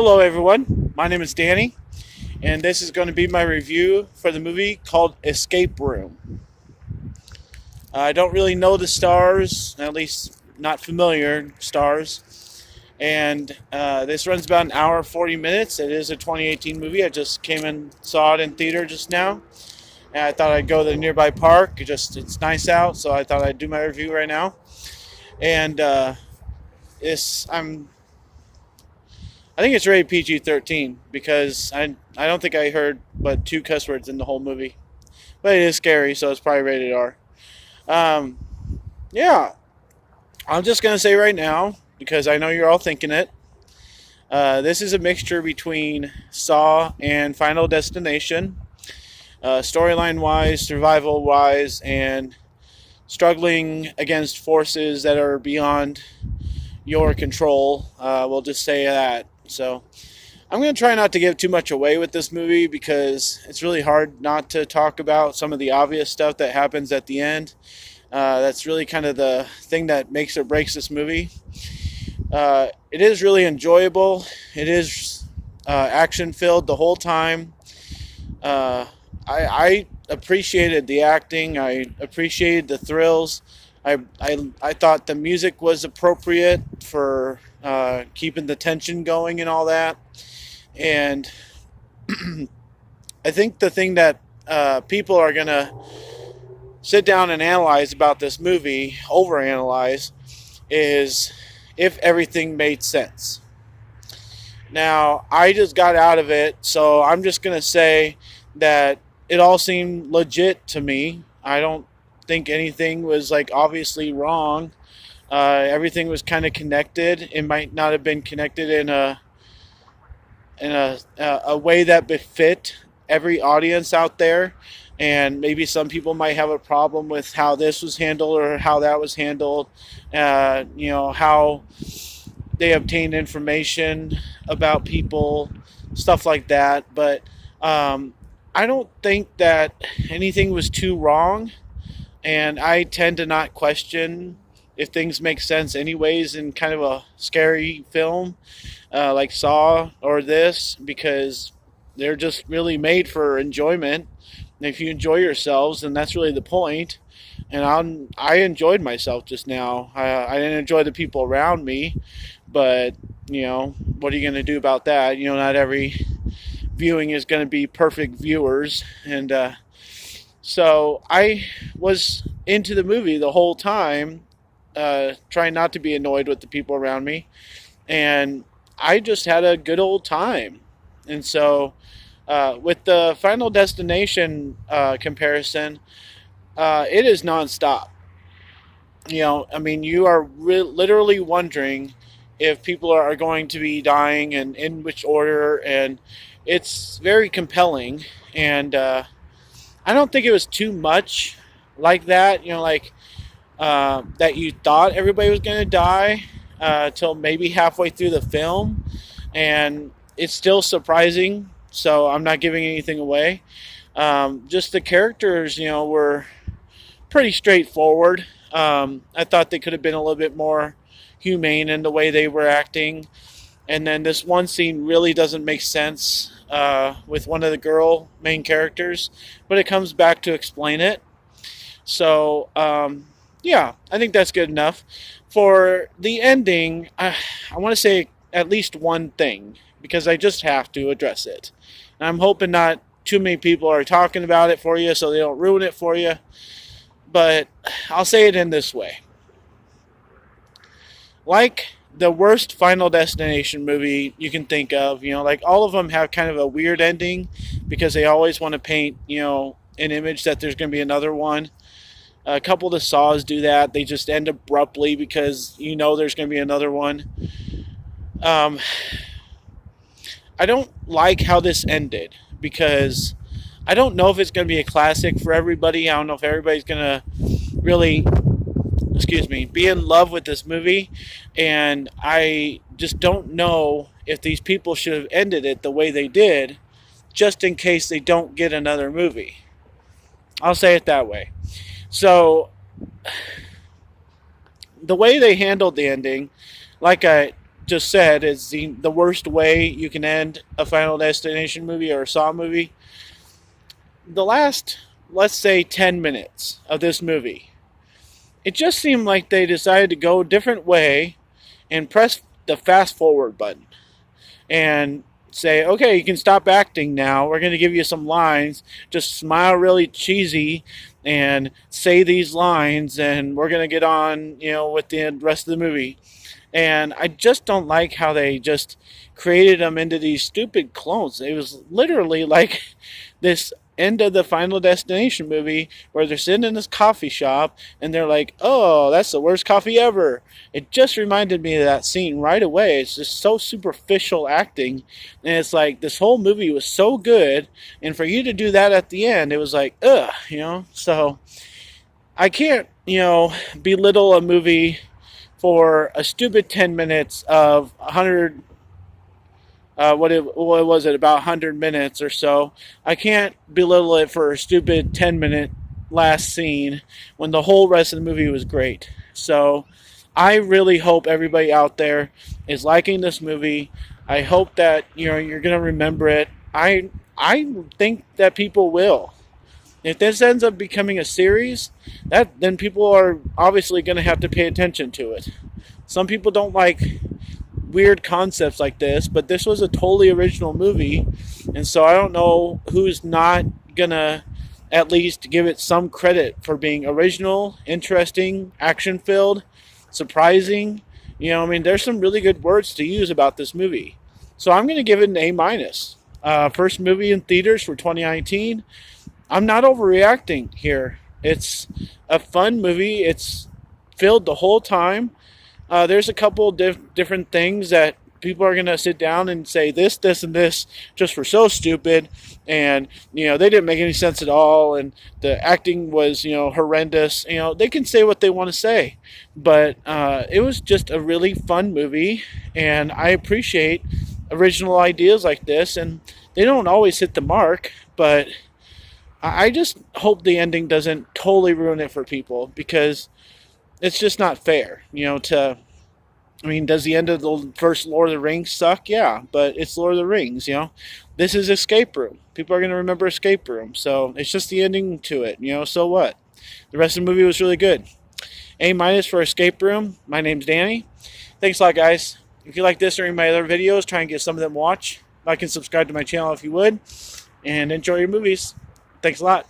Hello, everyone. My name is Danny, and this is going to be my review for the movie called Escape Room. I don't really know the stars, at least not familiar stars, and this runs about an hour 40 minutes. It is a 2018 movie. I just came and saw it in theater just now, and I thought I'd go to the nearby park. It's nice out, so I thought I'd do my review right now. And this I'm I think it's rated PG-13 because I don't think I heard but two cuss words in the whole movie. But it is scary, so it's probably rated R. Um, yeah, I'm just gonna say right now because I know you're all thinking it. This is a mixture between Saw and Final Destination, storyline wise, survival wise, and struggling against forces that are beyond your control. We'll just say that. So I'm going to try not to give too much away with this movie because it's really hard not to talk about some of the obvious stuff that happens at the end. That's really kind of the thing that makes or breaks this movie. It is really enjoyable. It is action filled the whole time. I appreciated the acting. I appreciated the thrills. I thought the music was appropriate for keeping the tension going and all that. And I think the thing that people are going to sit down and analyze about this movie, overanalyze, is if everything made sense. Now, I just got out of it, so I'm just going to say that it all seemed legit to me. I don't think anything was like obviously wrong. Everything was kind of connected. It might not have been connected in a way that befit every audience out there, and maybe some people might have a problem with how this was handled or how that was handled. How they obtained information about people, stuff like that. But I don't think that anything was too wrong, and I tend to not question if things make sense anyways in kind of a scary film like Saw or this, because they're just really made for enjoyment. And if you enjoy yourselves, then that's really the point. And I enjoyed myself just now. I didn't enjoy the people around me, but what are you going to do about that? Not every viewing is going to be perfect viewers, and so I was into the movie the whole time, trying not to be annoyed with the people around me, and I just had a good old time. And so, with the Final Destination comparison, it is nonstop. I mean, you are literally wondering if people are going to be dying and in which order, and it's very compelling. And I don't think it was too much like that. That you thought everybody was going to die till maybe halfway through the film, and it's still surprising. So I'm not giving anything away. Just the characters, were pretty straightforward. I thought they could have been a little bit more humane in the way they were acting. And then this one scene really doesn't make sense with one of the girl main characters, but it comes back to explain it. So, yeah, I think that's good enough. For the ending, I want to say at least one thing because I just have to address it. And I'm hoping not too many people are talking about it for you so they don't ruin it for you. But I'll say it in this way. Like the worst Final Destination movie you can think of, like all of them have kind of a weird ending because they always want to paint, an image that there's going to be another one. A couple of the Saws do that. They just end abruptly because there's going to be another one. I don't like how this ended because I don't know if it's going to be a classic for everybody. I don't know if everybody's going to really, be in love with this movie. And I just don't know if these people should have ended it the way they did just in case they don't get another movie. I'll say it that way. So, the way they handled the ending, like I just said is the worst way you can end a Final Destination movie or a Saw movie. The last, let's say, 10 minutes of this movie, it just seemed like they decided to go a different way and press the fast forward button and say, okay, you can stop acting now. We're going to give you some lines. Just smile really cheesy and say these lines, and we're going to get on, with the rest of the movie. And I just don't like how they just created them into these stupid clones. It was literally like this end of the Final Destination movie where they're sitting in this coffee shop and they're like, oh, that's the worst coffee ever. It just reminded me of that scene right away. It's just so superficial acting. And it's like this whole movie was so good. And for you to do that at the end, it was like, ugh. So I can't, belittle a movie for a stupid 10 minutes of 100, what was it, about 100 minutes or so. I can't belittle it for a stupid 10-minute last scene when the whole rest of the movie was great. So I really hope everybody out there is liking this movie. I hope that you're going to remember it. I think that people will. If this ends up becoming a series, then people are obviously going to have to pay attention to it. Some people don't like weird concepts like this, but this was a totally original movie, and so I don't know who's not going to at least give it some credit for being original, interesting, action-filled, surprising. There's some really good words to use about this movie. So I'm going to give it an A-. First movie in theaters for 2019. I'm not overreacting here. It's a fun movie. It's filled the whole time. There's a couple different things that people are going to sit down and say this, and this just were so stupid. And, they didn't make any sense at all. And the acting was, horrendous. They can say what they want to say. But it was just a really fun movie. And I appreciate original ideas like this. And they don't always hit the mark, but I just hope the ending doesn't totally ruin it for people, because it's just not fair, does the end of the first Lord of the Rings suck? Yeah, but it's Lord of the Rings, This is Escape Room. People are going to remember Escape Room, so it's just the ending to it, so what? The rest of the movie was really good. A- for Escape Room. My name's Danny. Thanks a lot, guys. If you like this or any of my other videos, try and get some of them watched. Like and subscribe to my channel if you would, and enjoy your movies. Thanks a lot.